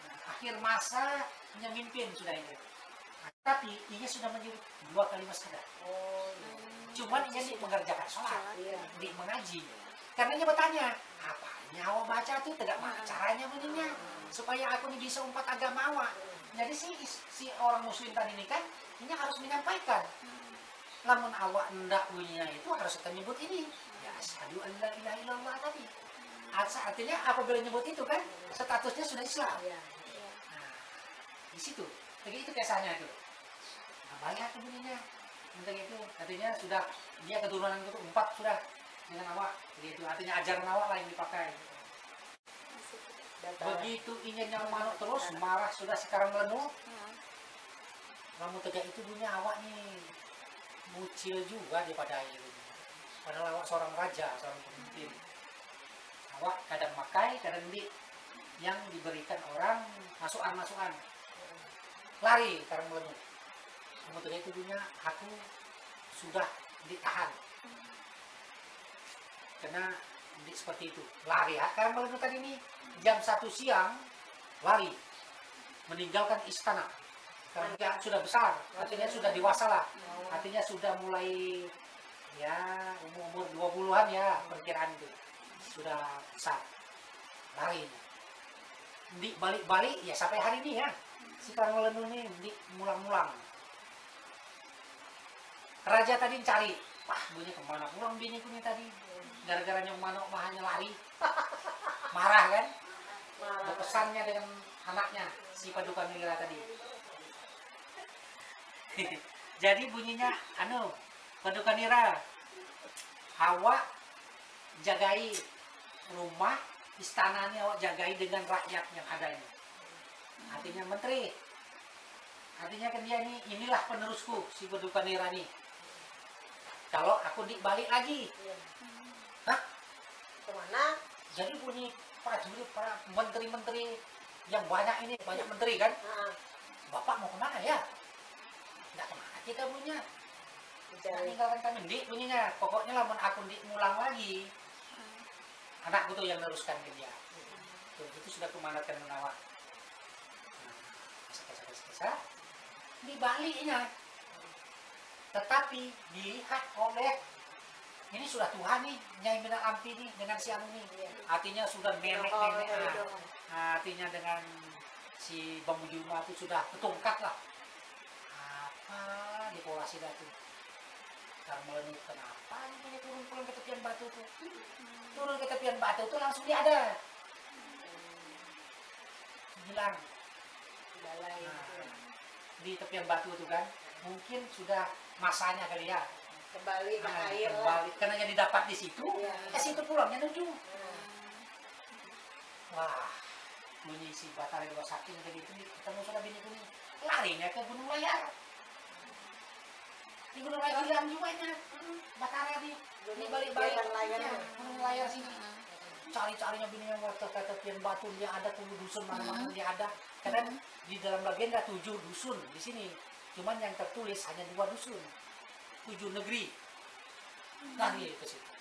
Nah, akhir masa punya mimpin sudah ini. Nah, tapi ini sudah menjadi 2 kalimat syahadat. Oh, Cuman ini nih mengerjakan sholat, iya. nih mengaji. Karena dia bertanya, apa nyawa baca tuh tidak caranya bunyinya supaya aku nih bisa umpat agama awak. Jadi si orang muslim tadi ini kan ini harus menyampaikan. Lamun awak ndak bunyinya itu harus kita nyebut ini. Ya asyhadu an la ilaha illallah tadi. Artinya apabila nyebut itu kan statusnya sudah Islam. Iya. Nah, di situ. Jadi itu kesannya itu. Nah, banyak tuh bunyinya. Untuk itu artinya sudah dia keturunan itu 4 sudah dengan awak. Begitu artinya ajaran awak lah yang dipakai. Begitu ingin yang manuk terus marah sudah sekarang melenuh. Kamu tegak itu punya awak nih mucil juga daripada air. Padahal awak seorang raja, seorang pemimpin. Awak kadang makai, kadang di yang diberikan orang masukan-masukan. Lari sekarang melenuh. Kamu tegak itu punya aku sudah ditahan. Karena seperti itu lari. Sekarang melenuh tadi ini jam 1 siang lari meninggalkan istana. Karena dia sudah besar, artinya sudah dewasa lah, artinya sudah mulai ya umur 20-an ya perkiraan itu sudah besar lari. Di balik-balik ya sampai hari ini ya sekarang melenuh ini di mulang-mulang. Raja tadi cari, wah bunyi kemana pulang bini kuning tadi, gara-gara yang manuk mahanya lari, marah kan? Berpesannya dengan anaknya si Paduka Nira tadi. Jadi bunyinya Paduka Nira, awak jagai rumah istana ini, awak jagai dengan rakyat yang ada ini. Artinya menteri, artinya kan dia ini inilah penerusku si Paduka Nira nih. Kalau aku dibalik lagi, hah? Kemana? Jadi bunyi prajurit, para menteri-menteri yang banyak ini, banyak menteri kan? Bapak mau kemana ya? Nggak kemana kita punya. Nggak tinggalkan kami, Dik bunyinya. Pokoknya lamun aku Dik ngulang lagi, anakku tuh yang neruskan ke dia. Tuh, itu sudah kumandatkan menawar. Kisah-kisah dibaliknya. Tetapi dilihat oleh ini sudah Tuhan nih, Nyai Minang Ampi nih dengan si Anu nih. Artinya sudah nenek-nenek. Artinya dengan si Bambu Juma itu sudah ketungkat lah. Apa di polasi datu. Karena kenapa ini turun ke tepian batu tuh? Turun ke tepian batu tuh langsung dia ada. Hilang. Di tepian batu itu kan, mungkin sudah masanya kali ya. Kembali ke air kembali karena yang didapat di situ, ke situ pulangnya nuju. Wah, bunyi si Batara Dewa Sakti kayak gitu, ketemu sudah bini kuning, larinya ke Gunung Layar. Di Gunung Layar hilang juga nya, Batara di balik-balik Gunung Layar sini. Cari-carinya bini yang waktu kata tepian batu dia ada, tunggu dusun mana-mana dia ada. Karena di dalam legenda 7 dusun di sini, cuman yang tertulis hanya 2 dusun. 7 negeri. Lari ke situ.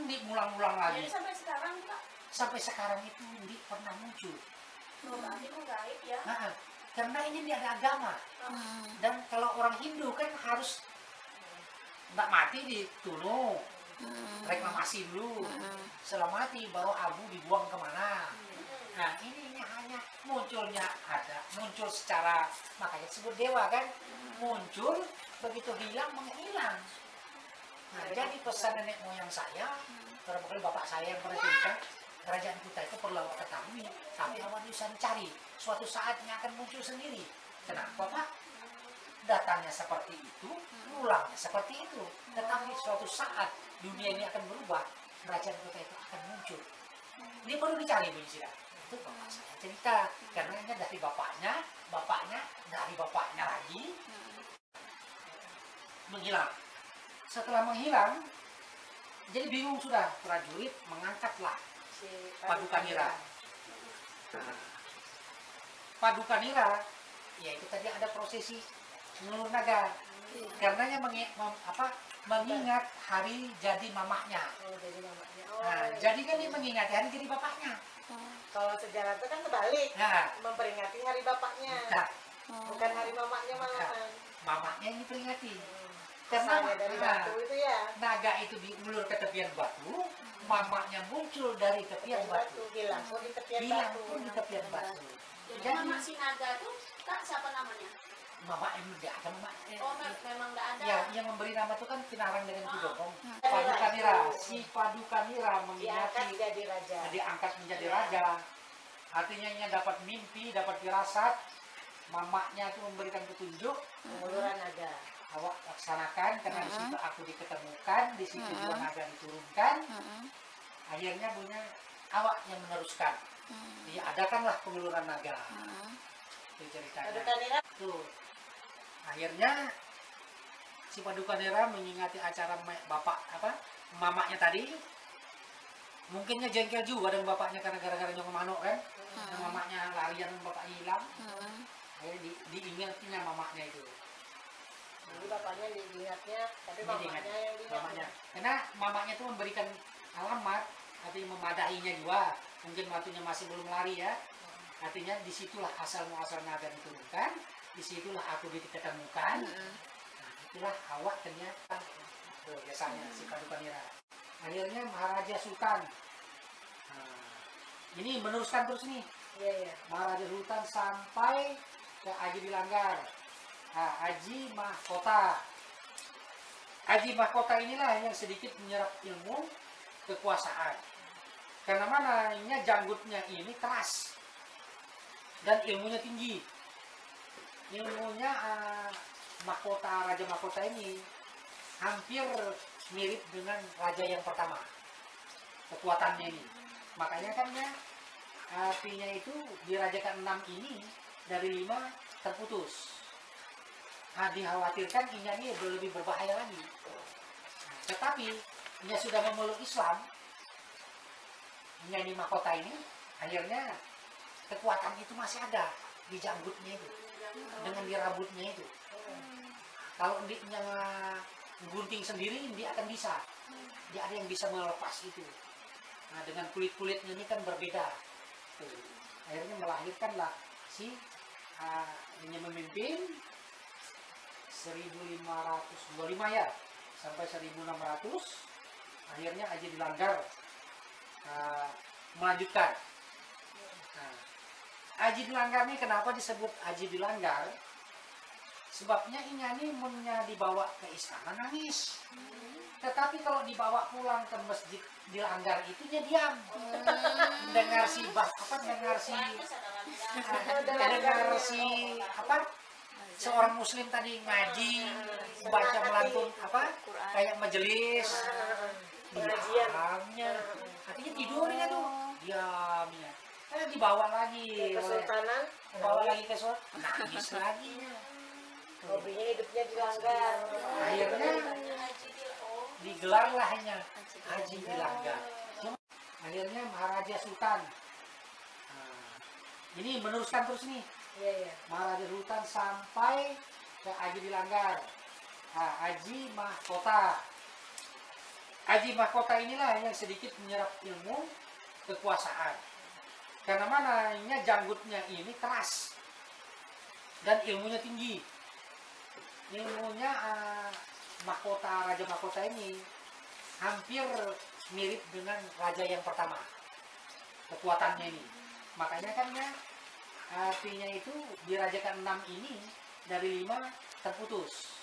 Ndi mulang-mulang lagi. Jadi sampai sekarang Pak, Sampai sekarang itu Ndi pernah muncul. berarti gaib ya. Nah, karena ini dia ada agama. Dan kalau orang Hindu kan harus nggak mati dibunuh, reklamasi dulu. Setelah mati baru abu dibuang kemana. Nah ini hanya muncul secara, makanya disebut dewa kan, muncul begitu hilang menghilang. Nah jadi pesan nenek moyang saya, terutama bapak saya yang pernah cerita, kerajaan kita itu perlu awak ketahui, tapi awak bisa cari, suatu saatnya akan muncul sendiri. Kenapa Pak? Datangnya seperti itu, pulangnya seperti itu. Tetapi suatu saat dunia ini akan berubah, kerajaan kita itu akan muncul. Ini perlu dicari Bu Sida. Itu bapak saya cerita, karena ini dari bapaknya dari bapaknya lagi menghilang. Setelah menghilang, jadi bingung sudah, prajurit mengangkatlah Si Paduka Nira. Paduka Nira, ya itu tadi ada prosesi ngelur naga. Karenanya mengingat hari jadi mamahnya. Oh, jadi mamanya. Nah, jadi kan dia mengingati hari jadi bapaknya. Kalau sejarah itu kan kebalik. Nah, Memperingati hari bapaknya. Bukan hari mamanya malahan. mamahnya ini peringati. Asalnya dari batu itu ya. Naga itu diulur ke tepian batu, mamahnya muncul dari tepian batu. Hilang pun di tepian Hilang batu. pun di tepian batu. Jadi Jadi mama si naga tuh kak siapa namanya? mama emang tidak ada mama. Oh memang nggak ada. Ya, yang memberi nama itu kan Kinarang dengan Kidokong. Nira. Paduka Nira, si Paduka Nira Diangkat mengingati, jadi raja. diangkat menjadi raja. Artinya ia dapat mimpi, dapat firasat. Mamanya itu memberikan petunjuk, Penguluran naga. awak laksanakan karena di situ aku diketemukan, di situ dua naga diturunkan. Akhirnya punya awak yang meneruskan. Ya adakanlah penguluran naga. Itu ceritanya. Paduka Nira. Tuh. Akhirnya si Paduka Nira mengingati acara mamanya tadi. Mungkinnya jengkel juga dengan bapaknya karena gara-gara nyong manuk kan. Dan mamanya larian bapaknya hilang. Akhirnya diingatinya mamanya itu. Jadi bapaknya diingatnya, tapi Jadi mamanya ingat yang diingat. mamanya. Karena mamanya itu memberikan alamat, artinya memadainya juga. Mungkin waktunya masih belum lari ya. Artinya disitulah asal muasal naga diturunkan, disitulah aku diketemukan. Nah, itulah awak ternyata. Tuh, biasanya si Paduka Nira. Akhirnya Maharaja Sultan. Nah, ini meneruskan terus nih. Iya, iya. Maharaja Sultan sampai ke Aji Bilanggar. Nah, Aji Mahkota. Aji Mahkota inilah yang sedikit menyerap ilmu kekuasaan. Karena mananya janggutnya ini keras dan ilmunya tinggi. Ilmunya Mahkota, Raja Mahkota ini hampir mirip dengan raja yang pertama. Kekuatannya ini. Makanya kan ya, artinya itu di Raja ke-6 ini dari 5 terputus. Nah, dikhawatirkan ini lebih berbahaya lagi. Tetapi dia sudah memeluk Islam. Ini mahkota ini, akhirnya kekuatan itu masih ada di janggutnya itu, dengan di rambutnya itu. Kalau dia gunting sendiri, dia akan bisa. Dia ada yang bisa melepas itu. Nah, dengan kulit-kulitnya ini kan berbeda. Tuh. Akhirnya melahirkanlah si yang memimpin 1525 ya sampai 1600. Akhirnya Aji Bilanggar melanjutkan. Nah, Aji Bilanggar ini kenapa disebut Aji Bilanggar? Sebabnya ini dibawa ke istana nangis. Tetapi kalau dibawa pulang ke masjid Bilanggar itu dia diam. Dengar si seorang muslim tadi ngaji, baca melantun kayak majelis. Diamnya. Artinya tidurnya tuh. Diamnya. Dibawa lagi. Kesultanan. Dibawa lagi ke sultan. Nangis lagi. Hobinya hidupnya dilanggar. Akhirnya digelarlah hanya Haji Bilanggar. Akhirnya Maharaja Sultan. Ini meneruskan terus nih. Iya, iya. Maharaja Sultan sampai ke Aji Bilanggar. Aji Mahkota. Aji Mahkota inilah yang sedikit menyerap ilmu kekuasaan. Karena mananya janggutnya ini keras dan ilmunya tinggi. Ilmunya Mahkota, Raja Mahkota ini hampir mirip dengan raja yang pertama kekuatannya ini. Makanya kan ya, artinya itu di raja ke-6 ini dari 5 terputus.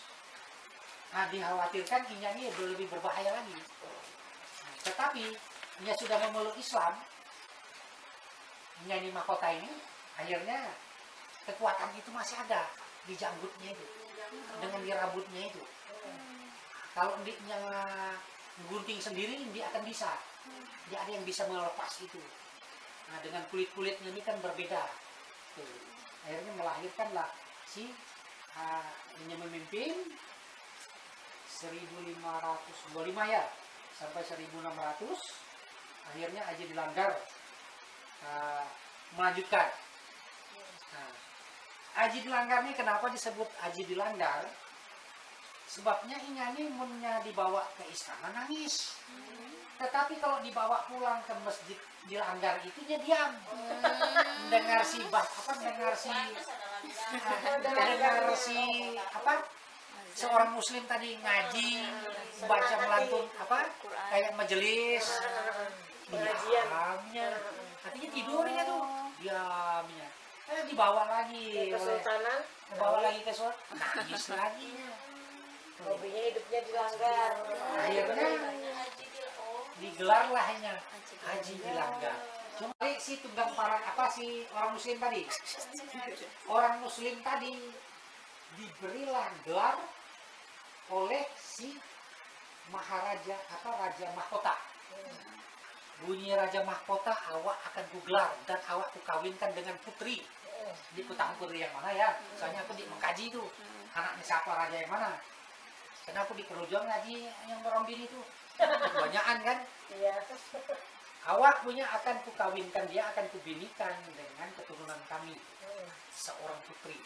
Nah, dikhawatirkan ini lebih berbahaya lagi. Nah, tetapi dia sudah memeluk Islam, ini mahkota ini, akhirnya kekuatan itu masih ada di janggutnya itu, dengan di rambutnya itu. Kalau dia gunting sendiri, dia akan bisa. Dia ada yang bisa melepas itu. Nah, dengan kulit-kulitnya ini kan berbeda. Tuh. Akhirnya melahirkanlah si yang memimpin 1525 ya sampai 1600. Akhirnya Aji Dilanggar melanjutkan. Nah, Aji Dilanggar ini kenapa disebut Aji Dilanggar? Sebabnya ini dibawa ke istana nangis. Tetapi kalau dibawa pulang ke masjid Dilanggar itu dia diam. Dengar si seorang muslim tadi ngaji, baca melantun kayak majelis, diamnya. Artinya tidurnya tuh, diamnya. Dibawa lagi ke sultan, nangis lagi. Hobinya hidupnya dilanggar. Akhirnya digelarlahnya Haji Dilanggar. Cuma si tunggang parang si orang muslim tadi. Orang muslim tadi diberilah gelar oleh si Maharaja Raja Mahkota. Bunyi Raja Mahkota, awak akan kugelar dan awak kukawinkan dengan putri. Di kutang putri yang mana ya? Soalnya aku mengkaji itu anaknya siapa raja yang mana. Karena aku di Kerujong lagi yang merombin itu kebanyakan kan. Iya. Awak punya akan kukawinkan, dia akan kubinikan dengan keturunan kami, seorang putri.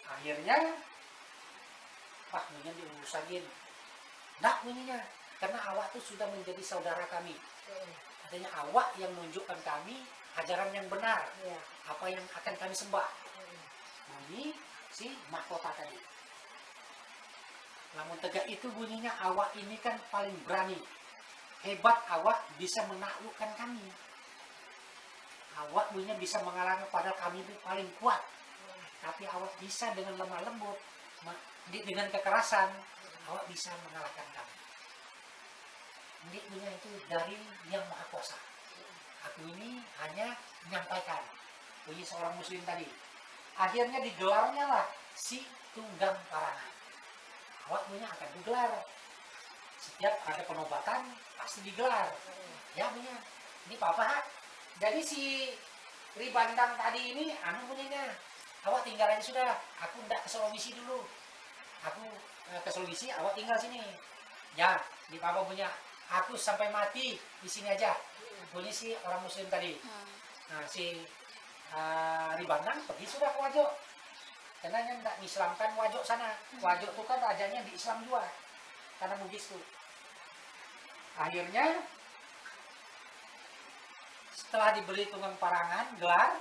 Akhirnya punya diurusakin. Nggak bunyinya, karena awak tuh sudah menjadi saudara kami. Artinya awak yang menunjukkan kami ajaran yang benar, apa yang akan kami sembah. Bunyi si mahkota tadi. Namun tegak itu bunyinya, awak ini kan paling berani. Hebat awak bisa menaklukkan kami. Awak bunyinya bisa mengalahkan, padahal kami itu paling kuat. Tapi awak bisa dengan lemah lembut, dengan kekerasan, awak bisa mengalahkan kami. Ini punya itu dari yang maha kuasa. Aku ini hanya menyampaikan. Bunyi seorang muslim tadi. Akhirnya digelarnya lah si Tunggang Parangan. Awak punya akan digelar. Setiap ada penobatan pasti digelar. Ya punya. Ini papa. Jadi si Ribandang tadi ini punyanya. Awak tinggal aja sudah. Aku ndak ke Sulawesi dulu. Aku ke Sulawesi, awak tinggal sini. Ya, di papa punya. Aku sampai mati di sini aja. Punya si orang muslim tadi. Nah, si Ribandang pergi sudah ke Wajo. Karena yang tidak Islamkan Wajo sana. Wajo itu kan rajanya di Islam juga. Karena Bugis tuh. Akhirnya setelah diberi Tunggang Parangan gelar,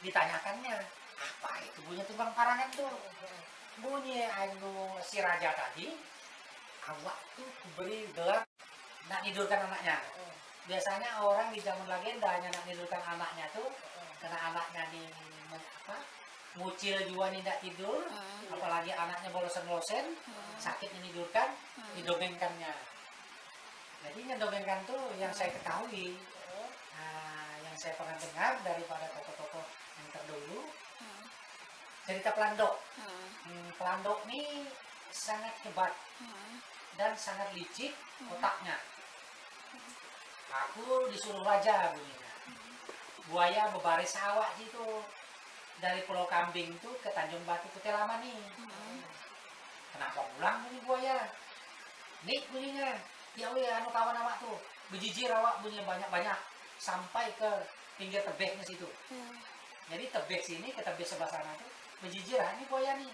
ditanyakannya, apa itu bunyi Tunggang Parangan tuh? Bunyi si raja tadi, awak tuh diberi gelar nak tidurkan anaknya. Biasanya orang di zaman legenda hanya nak tidurkan anaknya tuh, karena anaknya ngucil juga nih tidak tidur, apalagi anaknya bolosen-bolosen, sakit menidurkan, didongengkannya. Jadi ngedongengkan tuh yang saya ketahui, yang saya pernah dengar daripada tokoh-tokoh yang terdahulu, cerita Pelandok. Pelandok ini sangat hebat dan sangat licik otaknya. Aku disuruh raja bunyinya. Buaya berbaris awak gitu. Dari Pulau Kambing itu ke Tanjung Batu Putih Lama nih. Kenapa pulang bunyi buaya? Nih bunyinya. Ya udah kawan awak tuh. Bejijir awak bunyinya banyak-banyak. Sampai ke pinggir tebeknya situ. Jadi tebek sini ke tebek sebelah sana tuh. Bejijir ini buaya nih.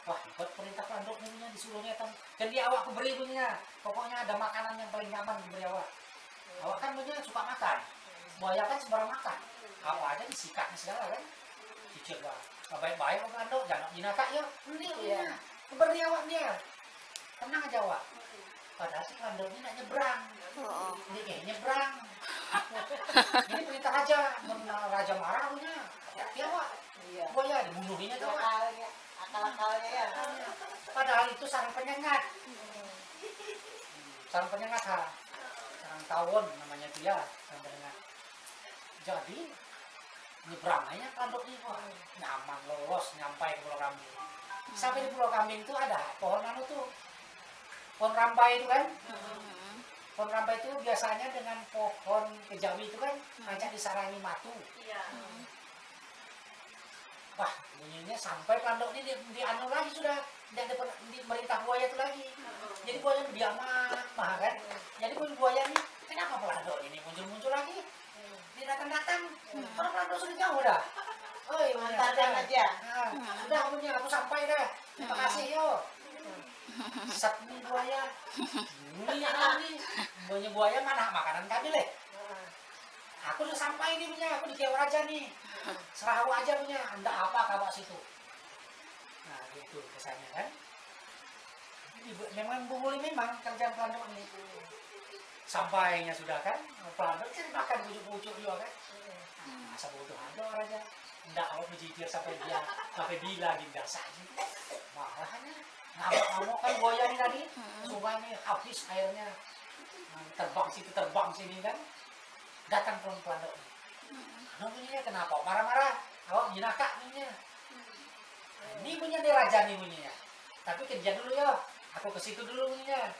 Wah, buat perintah Pelandok bunyinya disuruhnya kan. Dan dia awak kuberi bunyinya. Pokoknya ada makanan yang paling nyaman diberi awak. Awak kan bunyinya suka makan. Buaya kan sembarang makan. Awak aja disikatnya segala kan. Cicil lah. Baik-baik awak Pelandok. Jangan jinaka ya. Ini ya. Beri awak dia. Tenang aja awak. Padahal si Landornya nak nyebrang. Oh. Ini kayak nyebrang. Ini perintah raja, raja marah punya. Hati-hati awak. Iya. Buaya dibunuhinya tuh. Akalnya, akal-akalnya ya. Padahal itu sarang penyengat. Sarang penyengat ha. Sarang tawon namanya dia, sarang penyengat. Jadi nyebrang aja Landor ini, wah, nyaman lolos nyampai ke Pulau Kambing. Sampai di Pulau Kambing itu ada pohon anu tuh, pohon rambai itu kan. Pohon rambai itu biasanya dengan pohon kejawi itu kan hanya disarangi matu. Iya. Wah, bunyinya sampai Landor ini di anu lagi sudah tidak di merintah buaya itu lagi. Jadi buaya berdiaman, kan. Jadi buaya ini kenapa Landor ini muncul lagi? Dia datang. Orang Landor sudah jauh dah. Oi, Antarkan aja. Nah, sudah punya aku sampai dah. Terima kasih yo. Set nih buaya. Ini punya buaya mana makanan kami leh. Aku udah sampai nih punya, aku di Kiau Raja nih. Serahu aja punya, anda apa kabar situ? Nah gitu kesannya kan. Memang bunguli memang kerjaan Landor ini. Sampainya sudah kan, Landor cari makan bujuk-bujuk juga kan. Masa bodoh ada raja. Nggak awak menjijir sampai bila ginda saja. Marahnya. Ngamuk-ngamuk kan buaya ini tadi. Sungai ini habis airnya. Terbang sini kan. Datang ke Landor. Anu bunyinya kenapa? Marah-marah. Awak jenaka bunyinya. Ini punya dia raja nih bunyinya. Tapi kerja dulu ya. Aku ke situ dulu bunyinya.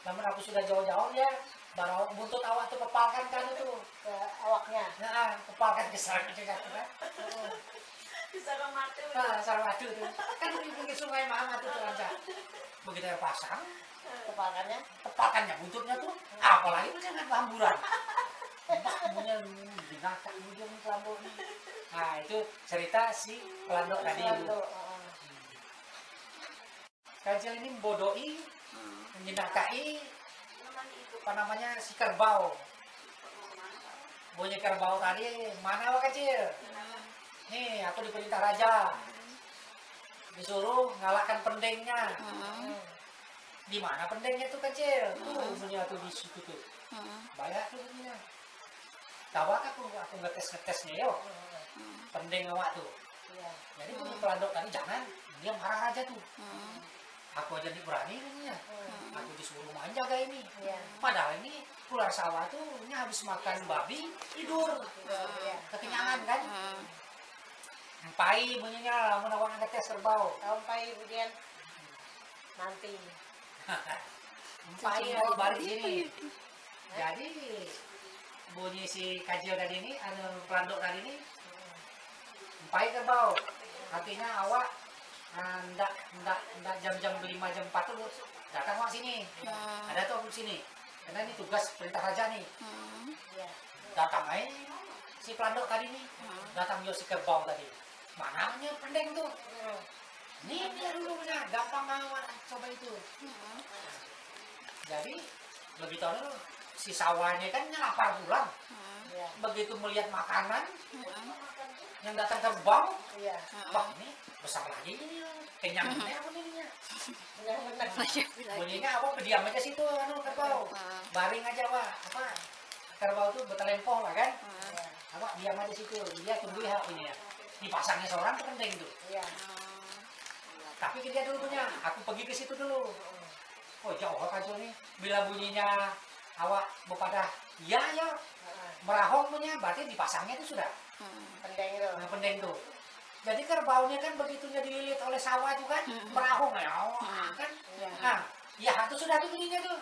Namun aku sudah jauh-jauh ya. Baru buntut awak tuh kepalkan kan itu Ke awaknya. Nah, kepalkan ke sarang kan. Sarang mati. Nah, sarang madu tuh. Kan di pinggir sungai Mama tuh raja. Begitu air pasang, Kepalkannya. kepalkannya buntutnya tuh. Apalagi itu jangan lamburan. Punya binatang kemudian Landor nih. Nah, itu cerita si Landor tadi. Landor. Kajal ini membodohi, menjinakai Namanya itu. apa namanya si kerbau. Bunyi kerbau tadi mana wak kecil? Nih aku diperintah raja, disuruh ngalahkan pendengnya. Di mana pendengnya tuh kecil? Tuh punya tuh di situ tuh. Banyak tuh punya. Tahu aku ngetes-ngetesnya yo. Pendeng awak tuh. Iya. Jadi punya Landor tadi jangan dia marah aja tuh. Aku aja nih berani punya. Aku disuruh menjaga ini. Iya. Padahal ini ular sawah tuh ini habis makan babi tidur. Iya. Kekenyangan kan? Pai bunyinya lamun awak ngetes kerbau. Sampai kemudian nanti. Pai awak balik sini. Jadi bunyi si Kajil tadi ini, anu Landor tadi ini, pai kerbau. Artinya awak ndak jam-jam 5 jam 4 tuh datang awak sini. Ada tuh aku sini. Karena ini tugas perintah raja nih. Iya. Datang aja si Landor tadi nih. Datang yo si kerbau tadi. Mananya pendeng tuh. Ini dia dulu punya, gampang awak coba itu. Jadi begitu dulu si sawahnya kan lapar pulang. Iya. Begitu melihat makanan yang datang kerbau, Iya. wah ini besar lagi ini, kenyangnya apa ininya? Benar-benar. Bunyinya apa? Berdiam aja situ anu kerbau, baring aja wah apa? Kerbau tuh bertelempoh lah kan? Apa diam aja situ, dia tunggu ya ini ya. Dipasangnya seorang tuh penting tuh. Iya. Tapi kerja dulu punya, aku pergi ke situ dulu. Oh jauh kacau nih, bila bunyinya awak bepada iya ya merahong punya, berarti dipasangnya itu sudah Pendeng itu. pendeng tuh. Jadi kerbaunya kan begitunya dililit oleh sawah itu kan merahong ya kan. Iya. Nah, ya itu sudah tuh bunyinya tuh.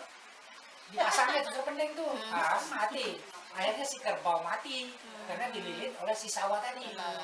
Dipasangnya tuh pendeng tuh. Ah, mati. Akhirnya si kerbau mati karena dililit oleh si sawah tadi. Nah,